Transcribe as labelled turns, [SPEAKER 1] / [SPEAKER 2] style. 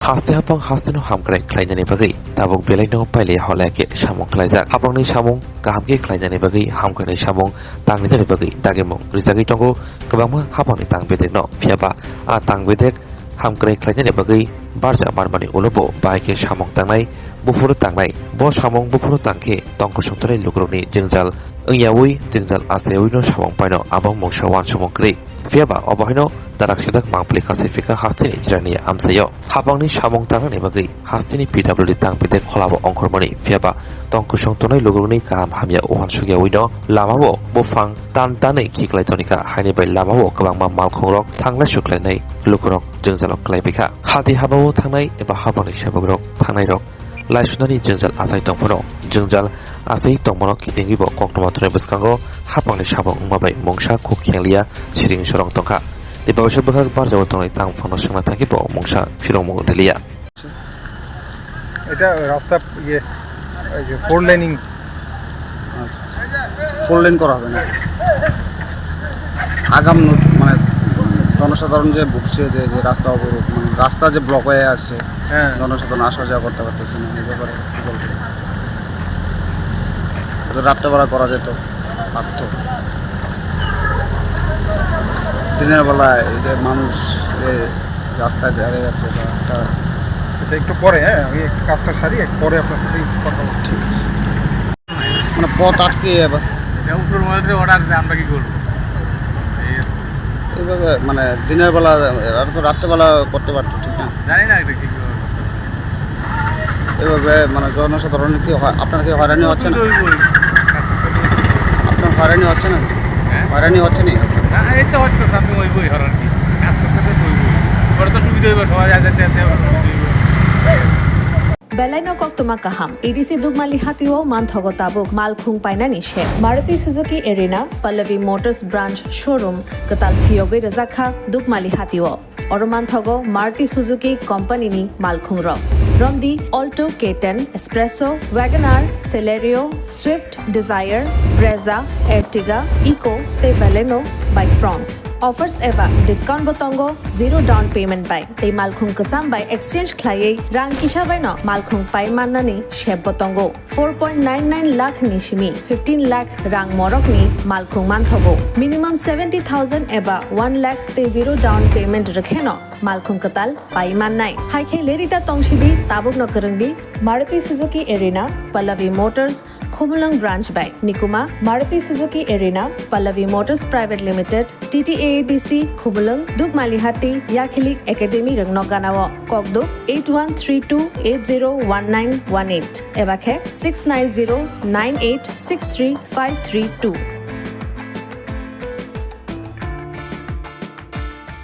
[SPEAKER 1] Haste hapang haste no hamkrai khlainani bagai tabuk belai no paile holake samung khlaijak hapangni samung kahamke khlainani bagai hamkrai samung tangnidani bagai dagemung rijagi tongo kwbangma hapangni tangbedek no phiaba a tangbedek hamkrai khlainani bagai barja marmani ulobo baike samung tangnai bufuru tangnai bo samung bufuru tangke tongko songtore lukurokni jungjal ungyawi jungjal asewi no samung paino abang mungsa wan samung kri phiaba obahino darak sidak mangpli kasifika hastini jirani amsayo hapangni samung tangnani bagai hastini PWD tangbedek kholabo ongkormani phiaba tongko songtonai lukurokni kaham hamya uhan sugyawi no lamao Buphang tan tanai kiklai tonika haini bai lamao kwbangma malkhongrok thanglai suklainai lukurok jungjal klaibika hati habao thangnai eba hapangni sabugrok thangnai rok laisunani jungjal asai tongphono jungjal asai tongmono kitingibo Koktwma thonai bwskango hapangni sabung ungmabai mungsa khukhengliya siring sorong tongkha dibawsha bwkhak barjaw tongnai tangphano sangna thakibo mungsa phirongmung deliya
[SPEAKER 2] এটা রাস্তা four laning
[SPEAKER 3] four lane করা হবে না আগাম মানে জনসাধারণ যে ভুগছে যে রাস্তা অবরোধ মানে রাস্তা যে ব্লক হয়ে আছে জনসাধারণ আসা যাওয়া করতে পারতেছে না এই ব্যাপারে কী বলবো রাত্রেবেলা করা যেত পারত দিনের বেলায় এই যে মানুষ রাস্তায় দাঁড়িয়ে গেছে বা একটা
[SPEAKER 2] একটু পরে আমি কাজটা সারি একটু পরে আপনার সাথে কথা বলছি
[SPEAKER 3] মানে পথ আটকে এবার
[SPEAKER 2] অর্ডার আমরা কি করবো
[SPEAKER 3] এইভাবে মানে দিনের বেলা আর তো রাত্রেবেলা করতে পারতো ঠিক না
[SPEAKER 2] জানি না এটা কি
[SPEAKER 3] এইভাবে মানে জনসাধারণ কি আপনার কি হয়রানি হচ্ছে না আপনার হয়রানি হচ্ছে না হয়রানি হচ্ছে না
[SPEAKER 2] এই তো হচ্ছে আপনি ওই বই হয়রানি কাজ করতে তো ওই বই পরে তো সুবিধা হইব সবাই যাতে
[SPEAKER 4] Berai no Koktwma kaham EDC dugmali hatio manthogo tabuk malkhung painani she Maruti Suzuki Arena Pallavi Motors branch showroom katal fiogai razakha dugmali hatio oromanthogo Maruti Suzuki company ni malkhung ro Rondi Alto K10 Espresso Wagoner Celerio Swift Desire Brezza Ertiga Eco te Baleno by France offers eba discount botongo zero down payment by te malkhung kasam by exchange khlaiei rang kisha by no malkhung pai manani sheb botongo 4.99 lakh nishimi 15 lakh rang morok ni malkhung manthogo minimum 70,000 eba 1 lakh te zero down payment rakheno malkhung katal pai mannai haikhe lerita tongshidi tabuk no karangdi Maruti Suzuki Arena Pallavi Motors Khumulang branch by Nikuma Maruti Suzuki Arena Pallavi Motors Private Limited TTAADC Khumulang Dugmalihati Yakhilik Academy Rangno Ganawo Kokduk 8132801918 Ebakhe 6909863532